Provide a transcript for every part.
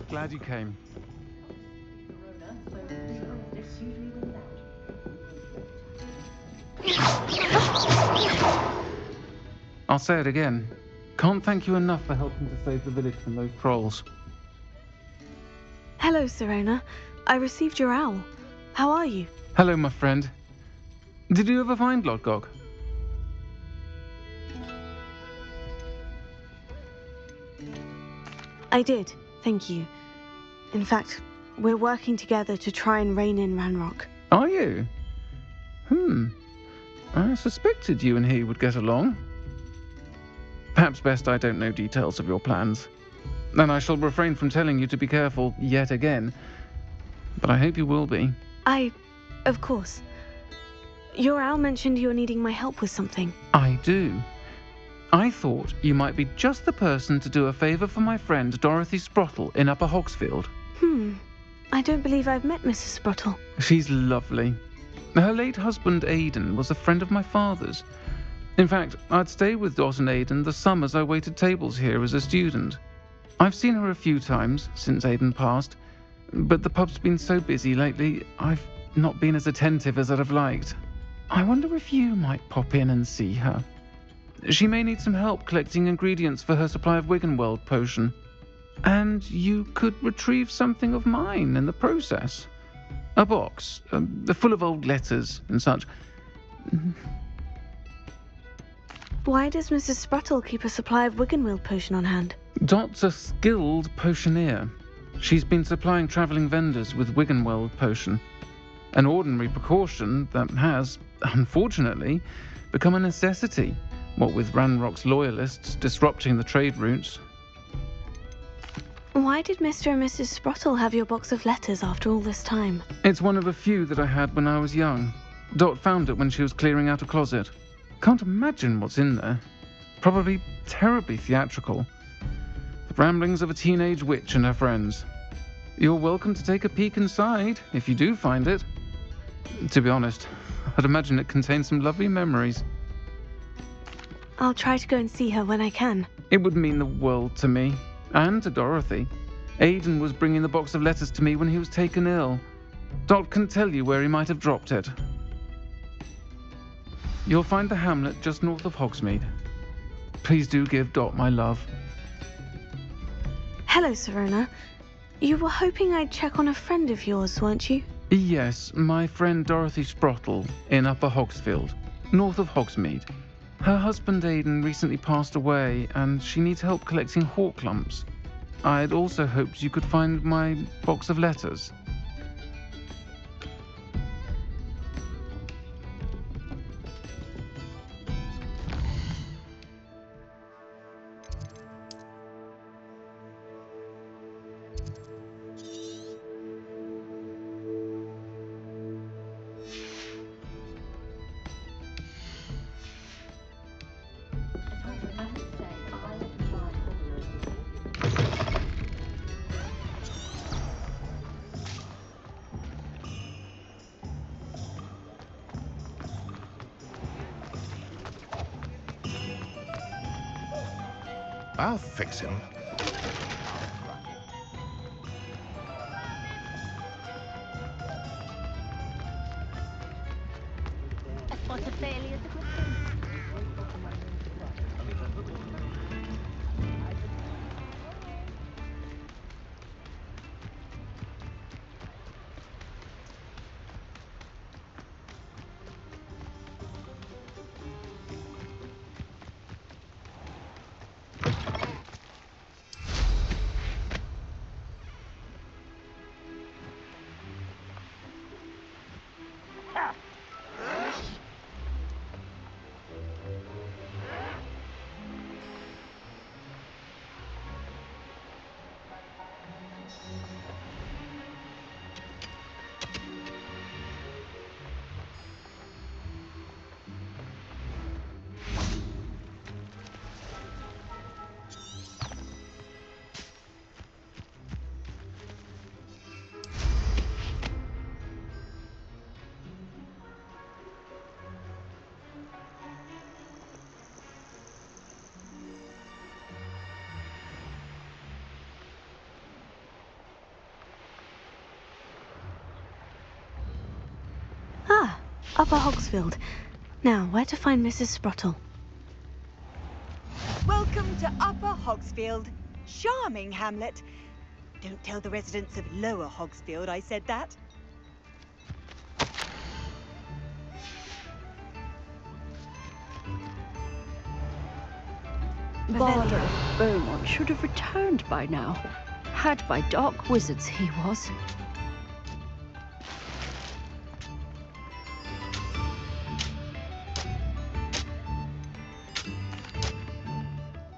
glad you came. I'll say it again. Can't thank you enough for helping to save the village from those trolls. Hello, Sirona. I received your owl. How are you? Hello, my friend. Did you ever find Lodgog? I did, thank you. In fact, we're working together to try and rein in Ranrock. Are you? I suspected you and he would get along. Perhaps best I don't know details of your plans. Then I shall refrain from telling you to be careful yet again. But I hope you will be. Of course. Your owl mentioned you're needing my help with something. I do. I thought you might be just the person to do a favour for my friend Dorothy Sprottle in Upper Hogsfield. I don't believe I've met Mrs. Sprottle. She's lovely. Her late husband Aidan was a friend of my father's. In fact, I'd stay with Dot and Aidan the summers I waited tables here as a student. I've seen her a few times since Aidan passed, but the pub's been so busy lately, I've not been as attentive as I'd have liked. I wonder if you might pop in and see her. She may need some help collecting ingredients for her supply of Wiggenweld potion. And you could retrieve something of mine in the process. A box, full of old letters and such. Why does Mrs. Sprottle keep a supply of Wiggenweld potion on hand? Dot's a skilled potioneer. She's been supplying travelling vendors with Wiggenweld potion. An ordinary precaution that has, unfortunately, become a necessity, what with Ranrock's loyalists disrupting the trade routes. Why did Mr. and Mrs. Sprottle have your box of letters after all this time? It's one of a few that I had when I was young. Dot found it when she was clearing out a closet. Can't imagine what's in there. Probably terribly theatrical. The ramblings of a teenage witch and her friends. You're welcome to take a peek inside, if you do find it. To be honest, I'd imagine it contains some lovely memories. I'll try to go and see her when I can. It would mean the world to me, and to Dorothy. Aidan was bringing the box of letters to me when he was taken ill. Dot can tell you where he might have dropped it. You'll find the hamlet just north of Hogsmeade. Please do give Dot my love. Hello, Sirona. You were hoping I'd check on a friend of yours, weren't you? Yes, my friend Dorothy Sprottle in Upper Hogsfield, north of Hogsmeade. Her husband Aidan recently passed away, and she needs help collecting hawk lumps. I'd also hoped you could find my box of letters. I'll fix him. A spot of failure is a good thing. Upper Hogsfield. Now, where to find Mrs. Sprottle? Welcome to Upper Hogsfield. Charming hamlet. Don't tell the residents of Lower Hogsfield I said that. Bardo of Beaumont should have returned by now. Had by dark wizards he was.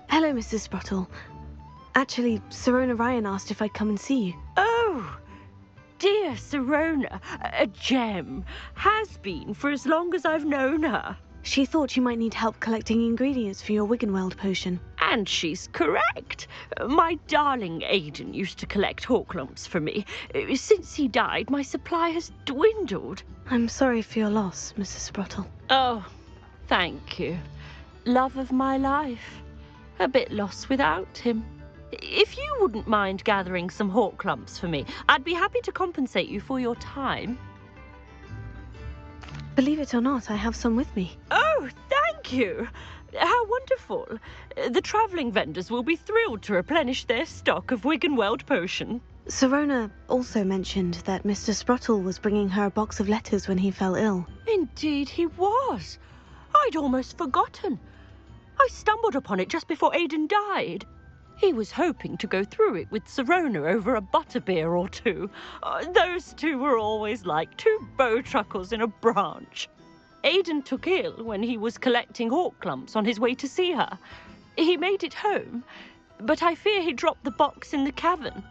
Hello, Mrs. Sprottle. Actually, Sirona Ryan asked if I'd come and see you. Oh, dear Sirona, a gem. Has been for as long as I've known her. She thought you might need help collecting ingredients for your Wiggenweld potion. And she's correct. My darling Aidan used to collect Horklumps for me. Since he died, my supply has dwindled. I'm sorry for your loss, Mrs. Sprottle. Oh, thank you. Love of my life. A bit lost without him. If you wouldn't mind gathering some Horklumps for me, I'd be happy to compensate you for your time. Believe it or not, I have some with me. Oh, thank you! How wonderful. The travelling vendors will be thrilled to replenish their stock of Wiggenweld potion. Sirona also mentioned that Mr. Sprottle was bringing her a box of letters when he fell ill. Indeed he was. I'd almost forgotten. I stumbled upon it just before Aidan died. He was hoping to go through it with Sirona over a butterbeer or two. Those two were always like two bowtruckles in a branch. Aidan took ill when he was collecting Horklumps on his way to see her. He made it home, but I fear he dropped the box in the cavern.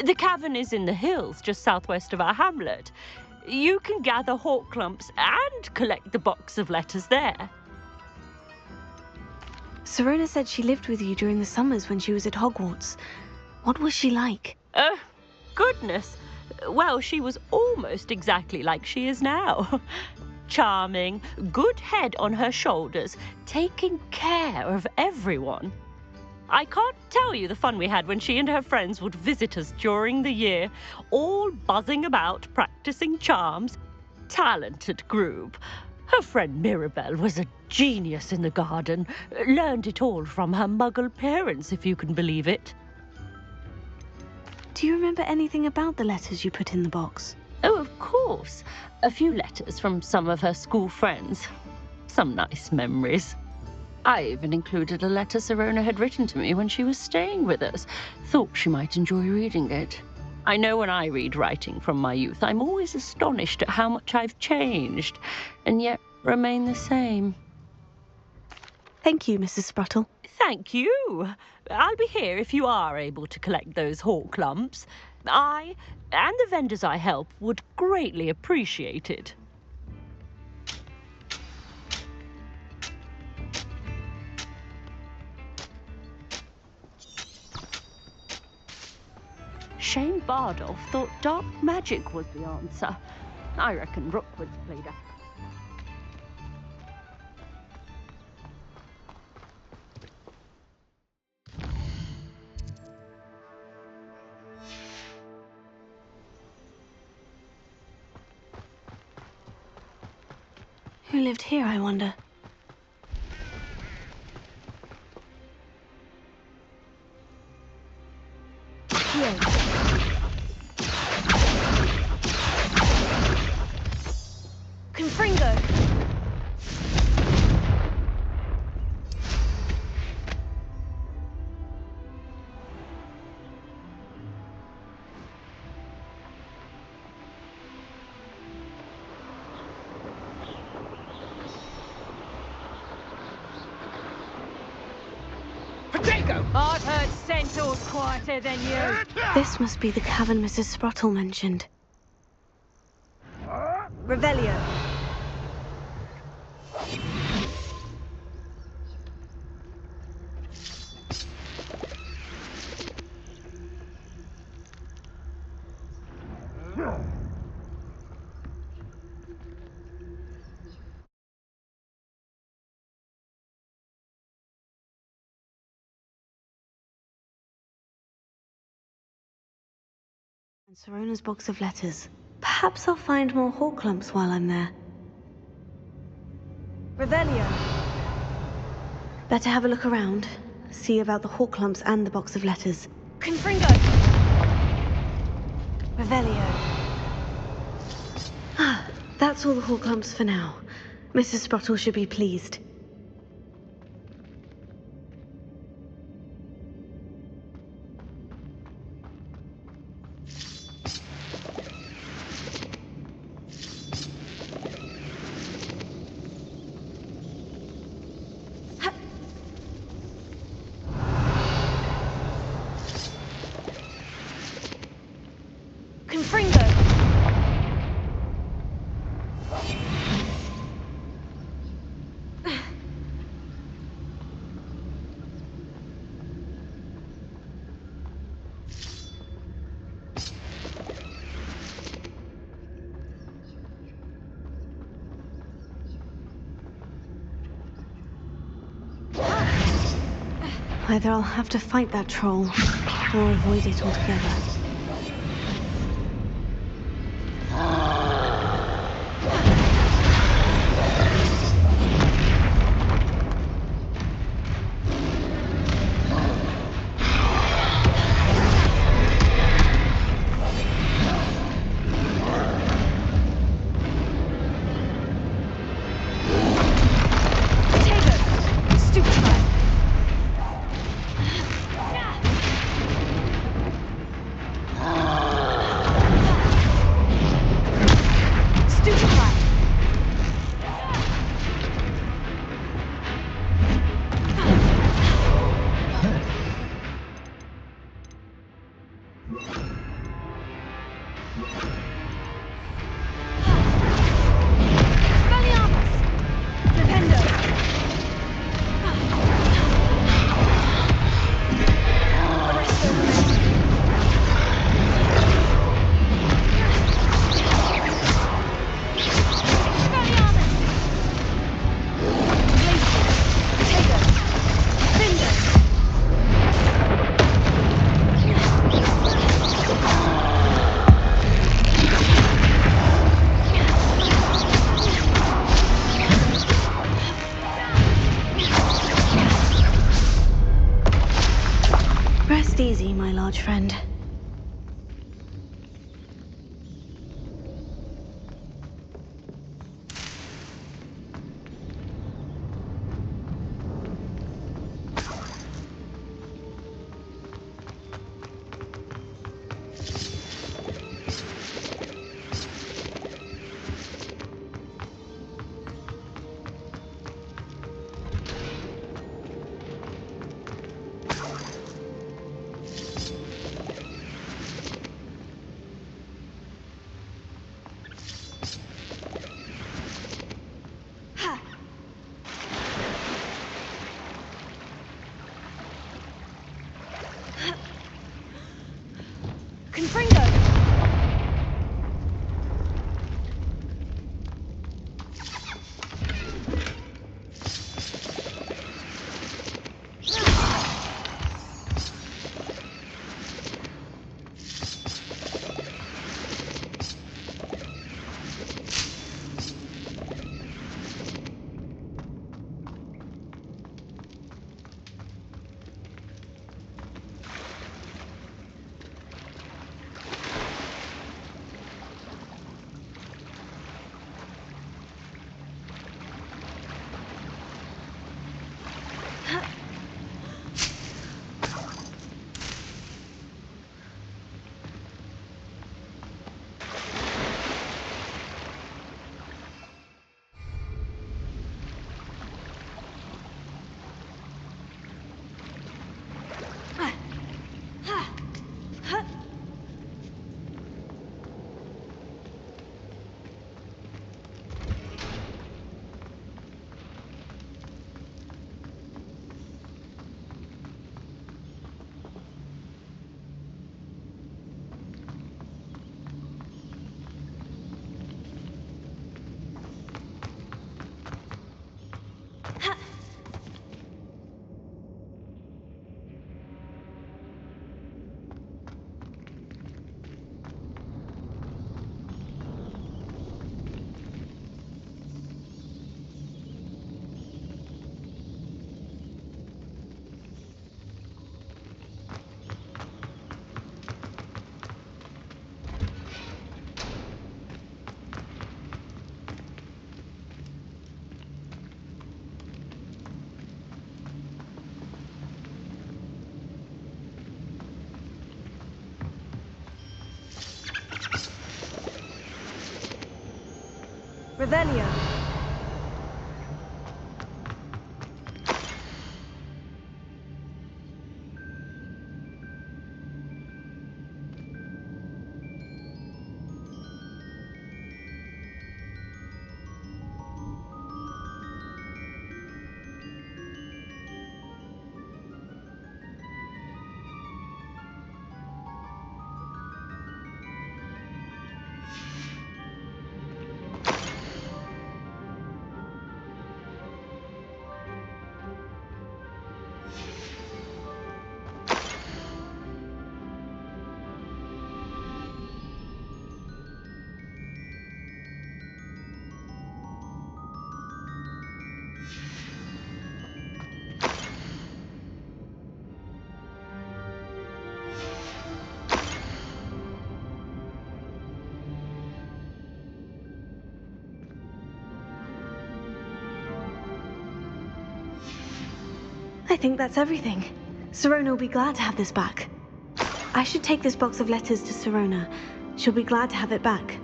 The cavern is in the hills just southwest of our hamlet. You can gather Horklumps and collect the box of letters there. Sirona said she lived with you during the summers when she was at Hogwarts. What was she like? Oh, goodness. Well, she was almost exactly like she is now. Charming, good head on her shoulders, taking care of everyone. I can't tell you the fun we had when she and her friends would visit us during the year, all buzzing about, practicing charms. Talented group. Her friend Mirabelle was a genius in the garden. Learned it all from her muggle parents, if you can believe it. Do you remember anything about the letters you put in the box? Oh, of course. A few letters from some of her school friends. Some nice memories. I even included a letter Sirona had written to me when she was staying with us. Thought she might enjoy reading it. I know when I read writing from my youth, I'm always astonished at how much I've changed, and yet remain the same. Thank you, Mrs. Sprottle. Thank you. I'll be here if you are able to collect those Horklumps. I, and the vendors I help, would greatly appreciate it. Shane Bardolph thought dark magic was the answer. I reckon Rookwood's played a... Who lived here, I wonder? Confringo! I've heard centaurs quieter than you. This must be the cavern Mrs. Sprottle mentioned. Revelio. And Sirona's box of letters. Perhaps I'll find more Horklumps while I'm there. Revelio. Better have a look around. See about the hawk lumps and the box of letters. Confringo. Revelio. That's all the hawk lumps for now. Mrs. Sprottle should be pleased. Confringo. Either I'll have to fight that troll, or avoid it altogether. Rest easy, my large friend. Confringo. Revelio. I think that's everything. Sirona will be glad to have this back. I should take this box of letters to Sirona. She'll be glad to have it back.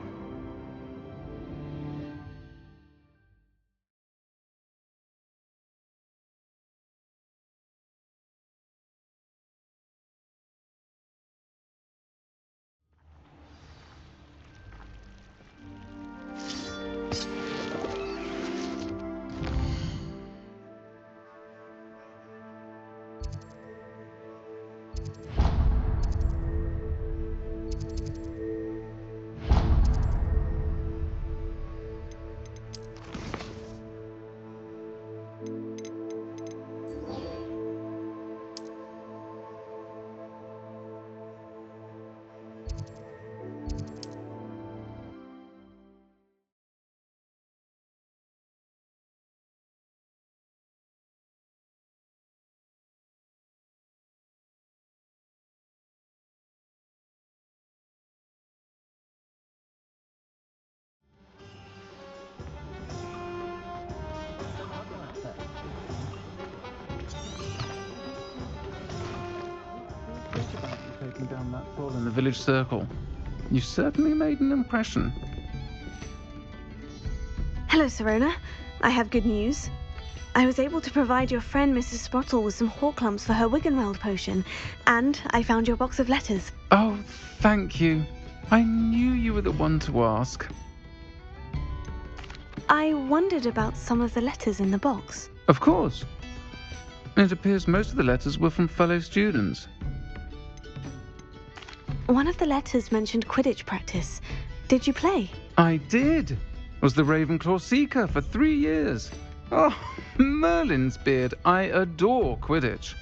Taking down that troll in the village circle. You certainly made an impression. Hello, Sirona. I have good news. I was able to provide your friend Mrs. Sprottle with some Horklumps for her Wiggenweld potion, and I found your box of letters. Oh, thank you. I knew you were the one to ask. I wondered about some of the letters in the box. Of course. It appears most of the letters were from fellow students. One of the letters mentioned Quidditch practice. Did you play? I did. Was the Ravenclaw Seeker for 3 years. Oh, Merlin's beard. I adore Quidditch.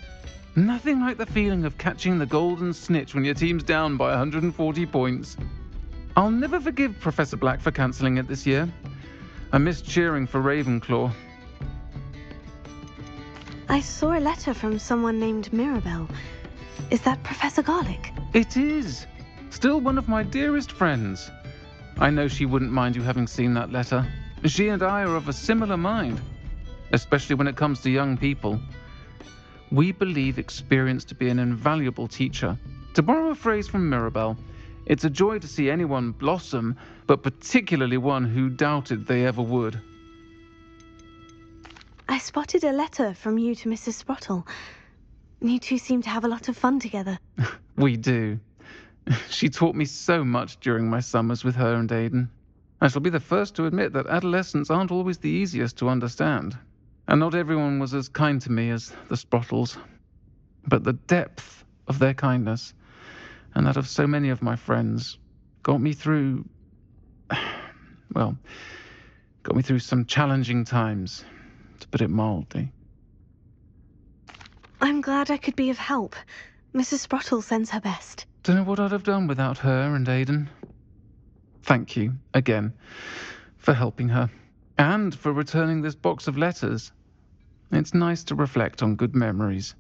Nothing like the feeling of catching the golden snitch when your team's down by 140 points. I'll never forgive Professor Black for cancelling it this year. I missed cheering for Ravenclaw. I saw a letter from someone named Mirabelle. Is that Professor Garlick? It is. Still one of my dearest friends. I know she wouldn't mind you having seen that letter. She and I are of a similar mind, especially when it comes to young people. We believe experience to be an invaluable teacher. To borrow a phrase from Mirabelle, it's a joy to see anyone blossom, but particularly one who doubted they ever would. I spotted a letter from you to Mrs. Sprottle. You two seem to have a lot of fun together. We do. She taught me so much during my summers with her and Aidan. I shall be the first to admit that adolescents aren't always the easiest to understand, and not everyone was as kind to me as the Sprottles. But the depth of their kindness, and that of so many of my friends, got me through some challenging times, to put it mildly. I'm glad I could be of help. Mrs. Sprottle sends her best. Don't know what I'd have done without her and Aidan. Thank you, again, for helping her, and for returning this box of letters. It's nice to reflect on good memories.